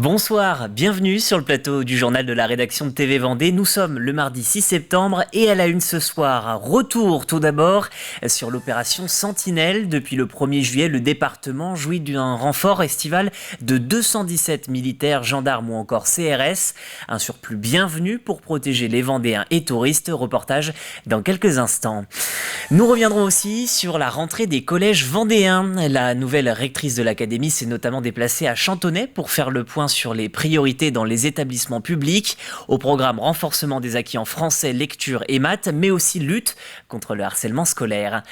Bonsoir, bienvenue sur le plateau du journal de la rédaction de TV Vendée. Nous sommes le mardi 6 septembre et à la une ce soir, retour tout d'abord sur l'opération Sentinelle. Depuis le 1er juillet, le département jouit d'un renfort estival de 217 militaires, gendarmes ou encore CRS. Un surplus bienvenu pour protéger les Vendéens et touristes. Reportage dans quelques instants. Nous reviendrons aussi sur la rentrée des collèges vendéens. La nouvelle rectrice de l'académie s'est notamment déplacée à Chantonnay pour faire le point sur les priorités dans les établissements publics. Au programme renforcement des acquis en français, lecture et maths, mais aussi lutte contre le harcèlement scolaire.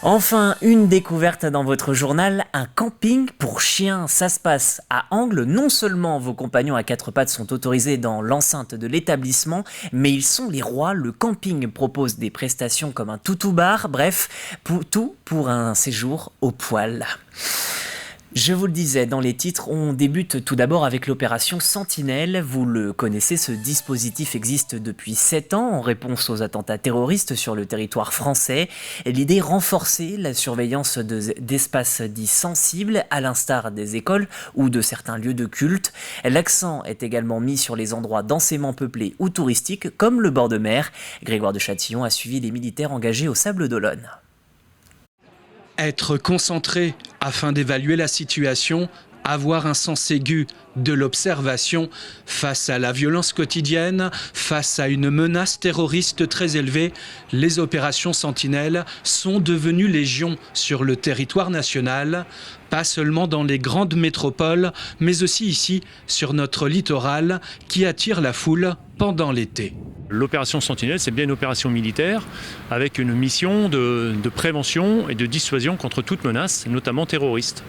Enfin, une découverte dans votre journal, un camping pour chiens. Ça se passe à Angles. Non seulement vos compagnons à quatre pattes sont autorisés dans l'enceinte de l'établissement, mais ils sont les rois. Le camping propose des prestations comme un toutou-bar, bref, tout pour un séjour au poil. Je vous le disais dans les titres, on débute tout d'abord avec l'opération Sentinelle. Vous le connaissez, ce dispositif existe depuis 7 ans en réponse aux attentats terroristes sur le territoire français. L'idée, renforcer la surveillance d'espaces dits sensibles, à l'instar des écoles ou de certains lieux de culte. L'accent est également mis sur les endroits densément peuplés ou touristiques, comme le bord de mer. Grégoire de Châtillon a suivi les militaires engagés au Sables d'Olonne. Être concentré afin d'évaluer la situation, avoir un sens aigu de l'observation face à la violence quotidienne, face à une menace terroriste très élevée, les opérations Sentinelle sont devenues légion sur le territoire national, pas seulement dans les grandes métropoles, mais aussi ici, sur notre littoral, qui attire la foule pendant l'été. L'opération Sentinelle, c'est bien une opération militaire avec une mission de prévention et de dissuasion contre toute menace, notamment terroriste.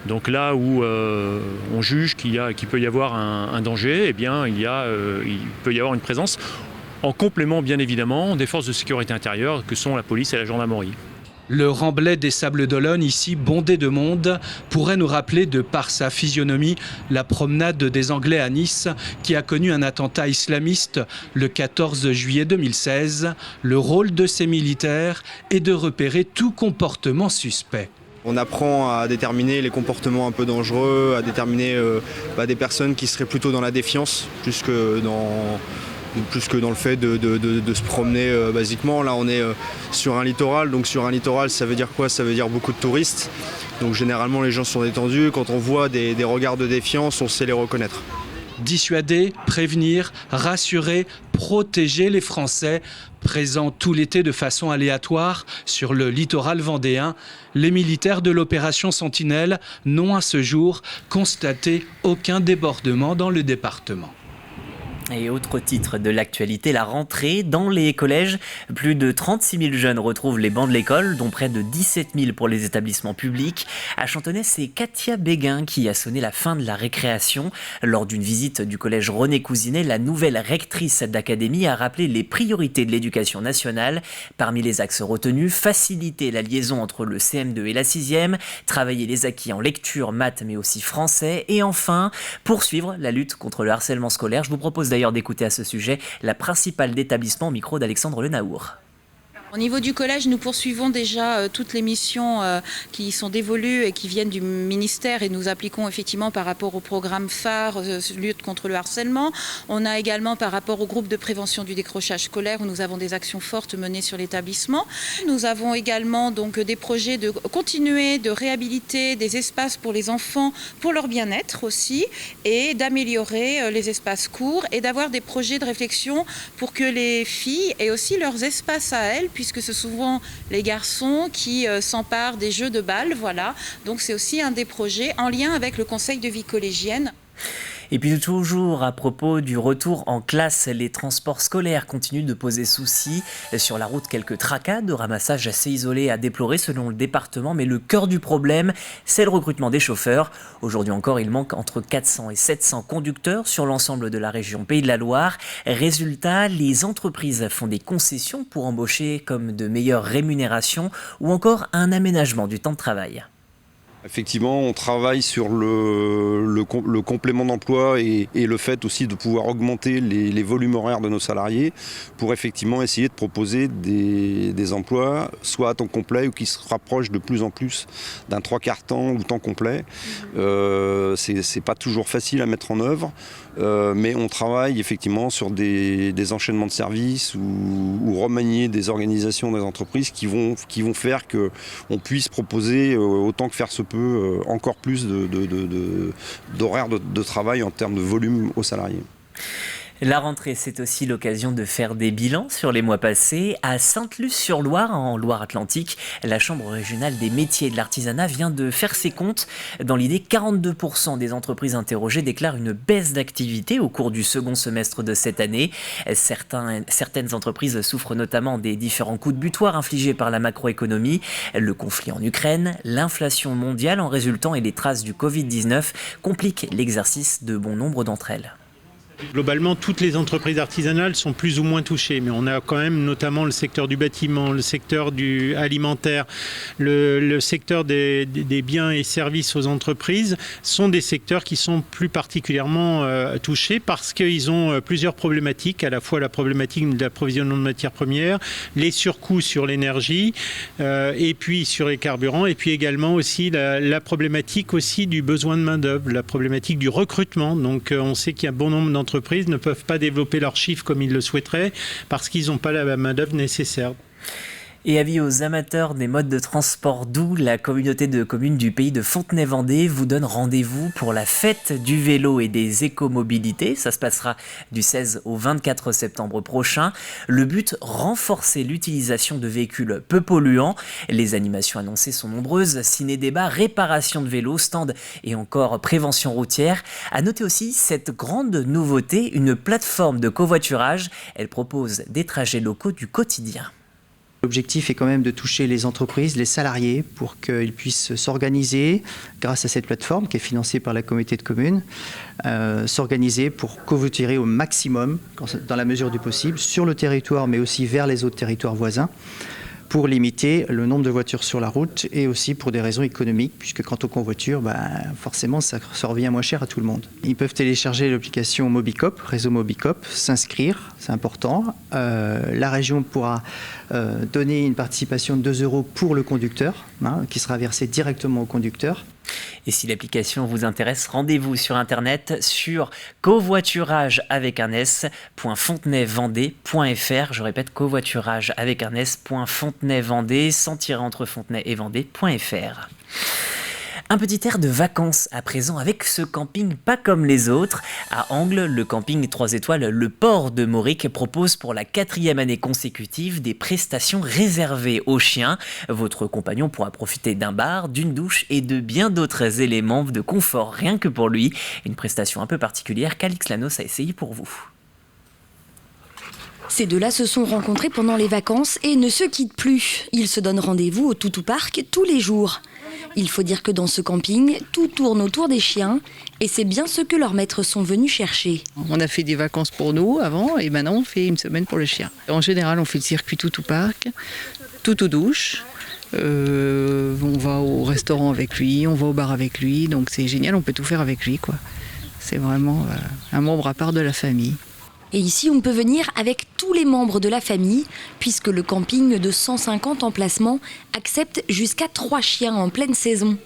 Donc là où on juge qu'il peut y avoir un danger, eh bien, il peut y avoir une présence en complément bien évidemment des forces de sécurité intérieure que sont la police et la gendarmerie. Le remblai des Sables d'Olonne, ici bondé de monde, pourrait nous rappeler de par sa physionomie la promenade des Anglais à Nice qui a connu un attentat islamiste le 14 juillet 2016. Le rôle de ces militaires est de repérer tout comportement suspect. On apprend à déterminer les comportements un peu dangereux, à déterminer des personnes qui seraient plutôt dans la défiance, plus que dans le fait de se promener basiquement. Là on est sur un littoral, donc sur un littoral ça veut dire quoi? Ça veut dire beaucoup de touristes. Donc généralement les gens sont détendus, quand on voit des regards de défiance, on sait les reconnaître. Dissuader, prévenir, rassurer, protéger les Français. Présents tout l'été de façon aléatoire sur le littoral vendéen, les militaires de l'opération Sentinelle n'ont à ce jour constaté aucun débordement dans le département. Et autre titre de l'actualité, la rentrée dans les collèges. Plus de 36 000 jeunes retrouvent les bancs de l'école, dont près de 17 000 pour les établissements publics. À Chantonnay, c'est Katia Béguin qui a sonné la fin de la récréation. Lors d'une visite du collège René Cousinet, la nouvelle rectrice d'académie a rappelé les priorités de l'éducation nationale. Parmi les axes retenus, faciliter la liaison entre le CM2 et la 6e, travailler les acquis en lecture, maths, mais aussi français. Et enfin, poursuivre la lutte contre le harcèlement scolaire. Je vous propose d'ailleurs d'écouter à ce sujet la principale d'établissement au micro d'Alexandre Lenaour. Au niveau du collège, nous poursuivons déjà toutes les missions qui sont dévolues et qui viennent du ministère et nous appliquons effectivement par rapport au programme phare lutte contre le harcèlement. On a également par rapport au groupe de prévention du décrochage scolaire où nous avons des actions fortes menées sur l'établissement. Nous avons également donc des projets de continuer de réhabiliter des espaces pour les enfants pour leur bien-être aussi et d'améliorer les espaces courts et d'avoir des projets de réflexion pour que les filles aient aussi leurs espaces à elles puisque c'est souvent les garçons qui s'emparent des jeux de balle, voilà. Donc c'est aussi un des projets en lien avec le conseil de vie collégienne. Et puis toujours à propos du retour en classe, les transports scolaires continuent de poser souci. Sur la route, quelques tracas de ramassage assez isolés à déplorer selon le département, mais le cœur du problème, c'est le recrutement des chauffeurs. Aujourd'hui encore, il manque entre 400 et 700 conducteurs sur l'ensemble de la région Pays de la Loire. Résultat, les entreprises font des concessions pour embaucher, comme de meilleures rémunérations ou encore un aménagement du temps de travail. Effectivement, on travaille sur le complément d'emploi et le fait aussi de pouvoir augmenter les volumes horaires de nos salariés pour effectivement essayer de proposer des emplois soit à temps complet ou qui se rapprochent de plus en plus d'un 3/4 temps ou temps complet. C'est pas toujours facile à mettre en œuvre, mais on travaille effectivement sur des enchaînements de services ou remanier des organisations des entreprises qui vont faire qu'on puisse proposer autant que faire se peut encore plus d'horaires de travail en termes de volume aux salariés. La rentrée, c'est aussi l'occasion de faire des bilans sur les mois passés. À Sainte-Luce-sur-Loire, en Loire-Atlantique, la Chambre régionale des métiers et de l'artisanat vient de faire ses comptes. Dans l'idée, 42% des entreprises interrogées déclarent une baisse d'activité au cours du second semestre de cette année. Certaines entreprises souffrent notamment des différents coups de butoir infligés par la macroéconomie, le conflit en Ukraine, l'inflation mondiale en résultant et les traces du Covid-19 compliquent l'exercice de bon nombre d'entre elles. Globalement, toutes les entreprises artisanales sont plus ou moins touchées, mais on a quand même notamment le secteur du bâtiment, le secteur du alimentaire, le secteur des biens et services aux entreprises sont des secteurs qui sont plus particulièrement touchés parce qu'ils ont plusieurs problématiques, à la fois la problématique de l'approvisionnement de matières premières, les surcoûts sur l'énergie et puis sur les carburants, et puis également aussi la problématique aussi du besoin de main-d'œuvre, la problématique du recrutement. Donc on sait qu'il y a bon nombre d'entreprises ne peuvent pas développer leurs chiffres comme ils le souhaiteraient parce qu'ils n'ont pas la main-d'œuvre nécessaire. Et avis aux amateurs des modes de transport doux, la communauté de communes du pays de Fontenay-Vendée vous donne rendez-vous pour la fête du vélo et des écomobilités. Ça se passera du 16 au 24 septembre prochain. Le but, renforcer l'utilisation de véhicules peu polluants. Les animations annoncées sont nombreuses, ciné-débat, réparation de vélos, stands et encore prévention routière. À noter aussi cette grande nouveauté, une plateforme de covoiturage. Elle propose des trajets locaux du quotidien. L'objectif est quand même de toucher les entreprises, les salariés, pour qu'ils puissent s'organiser grâce à cette plateforme qui est financée par la communauté de communes, s'organiser pour covoiturer au maximum, dans la mesure du possible, sur le territoire, mais aussi vers les autres territoires voisins, pour limiter le nombre de voitures sur la route et aussi pour des raisons économiques, puisque quand on convoiture, forcément, ça revient moins cher à tout le monde. Ils peuvent télécharger l'application Mobicop, réseau Mobicop, s'inscrire, c'est important. La région pourra donner une participation de 2 € pour le conducteur, qui sera versée directement au conducteur. Et si l'application vous intéresse, rendez-vous sur internet sur covoiturage.fontenay-vendée.fr. Je répète, covoiturage.fontenay-vendée, sans tirer entre Fontenay et Vendée.fr. Un petit air de vacances à présent avec ce camping pas comme les autres. À Angles, le camping 3 étoiles Le Port de Mauric propose pour la 4e année consécutive des prestations réservées aux chiens. Votre compagnon pourra profiter d'un bar, d'une douche et de bien d'autres éléments de confort rien que pour lui. Une prestation un peu particulière qu'Alix Lanos a essayé pour vous. Ces deux-là se sont rencontrés pendant les vacances et ne se quittent plus. Ils se donnent rendez-vous au Toutou Park tous les jours. Il faut dire que dans ce camping, tout tourne autour des chiens et c'est bien ce que leurs maîtres sont venus chercher. On a fait des vacances pour nous avant et maintenant on fait une semaine pour le chien. En général, on fait le circuit Toutou Park, Toutou Douche. On va au restaurant avec lui, on va au bar avec lui, donc c'est génial, on peut tout faire avec lui, quoi. C'est vraiment un membre à part de la famille. Et ici, on peut venir avec tous les membres de la famille, puisque le camping de 150 emplacements accepte jusqu'à 3 chiens en pleine saison.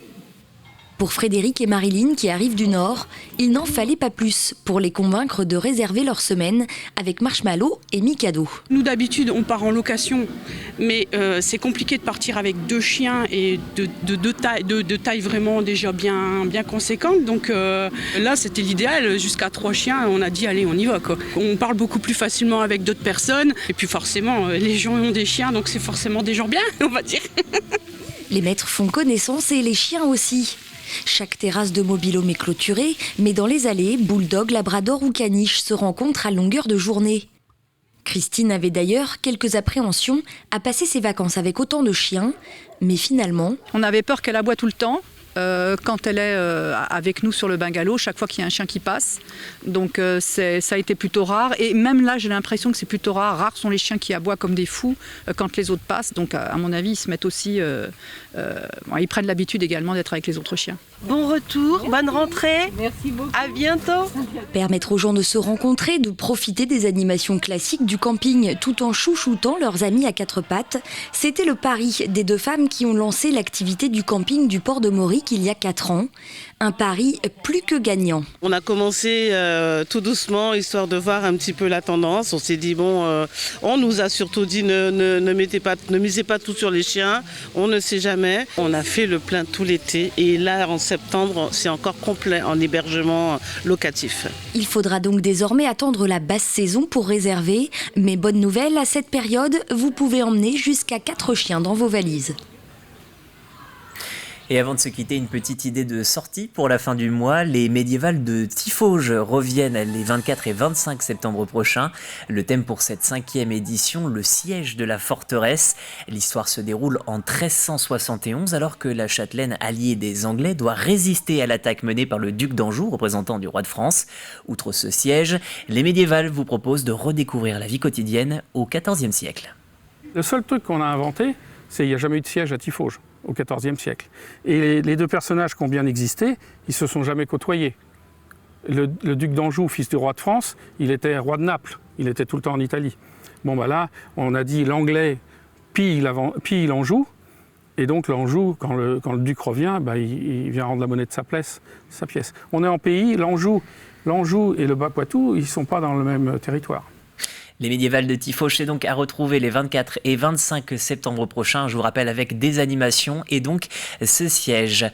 Pour Frédéric et Marilyn qui arrivent du Nord, il n'en fallait pas plus pour les convaincre de réserver leur semaine avec Marshmallow et Mikado. Nous d'habitude on part en location, mais c'est compliqué de partir avec 2 chiens et de taille vraiment déjà bien conséquente. Donc là c'était l'idéal, jusqu'à 3 chiens on a dit allez on y va quoi. On parle beaucoup plus facilement avec d'autres personnes et puis forcément les gens ont des chiens donc c'est forcément des gens bien on va dire. Les maîtres font connaissance et les chiens aussi. Chaque terrasse de mobil-home est clôturée, mais dans les allées, bulldog, labrador ou caniche se rencontrent à longueur de journée. Christine avait d'ailleurs quelques appréhensions à passer ses vacances avec autant de chiens, mais finalement... On avait peur qu'elle aboie tout le temps, quand elle est avec nous sur le bungalow, chaque fois qu'il y a un chien qui passe. Donc ça a été plutôt rare. Et même là, j'ai l'impression que c'est plutôt rare. Rares sont les chiens qui aboient comme des fous quand les autres passent. Donc à mon avis, ils se mettent aussi... ils prennent l'habitude également d'être avec les autres chiens. Bon retour, bonne rentrée. Merci beaucoup. À bientôt. Permettre aux gens de se rencontrer, de profiter des animations classiques du camping tout en chouchoutant leurs amis à quatre pattes, c'était le pari des deux femmes qui ont lancé l'activité du camping du port de Mauric il y a 4 ans. Un pari plus que gagnant. On a commencé tout doucement, histoire de voir un petit peu la tendance. On s'est dit, on nous a surtout dit ne misez pas tout sur les chiens, on ne sait jamais. On a fait le plein tout l'été et là, en septembre, c'est encore complet en hébergement locatif. Il faudra donc désormais attendre la basse saison pour réserver. Mais bonne nouvelle, à cette période, vous pouvez emmener jusqu'à 4 chiens dans vos valises. Et avant de se quitter, une petite idée de sortie pour la fin du mois. Les médiévales de Tiffauges reviennent les 24 et 25 septembre prochains. Le thème pour cette 5e édition, le siège de la forteresse. L'histoire se déroule en 1371 alors que la châtelaine alliée des Anglais doit résister à l'attaque menée par le duc d'Anjou, représentant du roi de France. Outre ce siège, les médiévales vous proposent de redécouvrir la vie quotidienne au XIVe siècle. Le seul truc qu'on a inventé, c'est qu'il n'y a jamais eu de siège à Tiffauges au XIVe siècle. Et les deux personnages qui ont bien existé, ils ne se sont jamais côtoyés. Le duc d'Anjou, fils du roi de France, il était roi de Naples, il était tout le temps en Italie. Là, on a dit l'anglais pille l'Anjou, et donc l'Anjou, quand le duc revient, il vient rendre la monnaie de sa pièce. On est en pays, l'Anjou et le Bas-Poitou, ils ne sont pas dans le même territoire. Les médiévales de Tiffauges, c'est donc à retrouver les 24 et 25 septembre prochains, je vous rappelle, avec des animations et donc ce siège.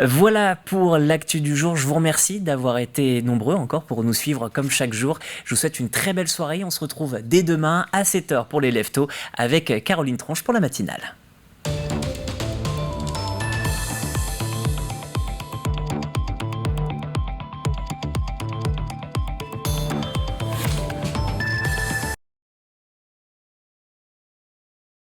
Voilà pour l'actu du jour. Je vous remercie d'avoir été nombreux encore pour nous suivre comme chaque jour. Je vous souhaite une très belle soirée. On se retrouve dès demain à 7h pour les Leftos avec Caroline Tronche pour la matinale.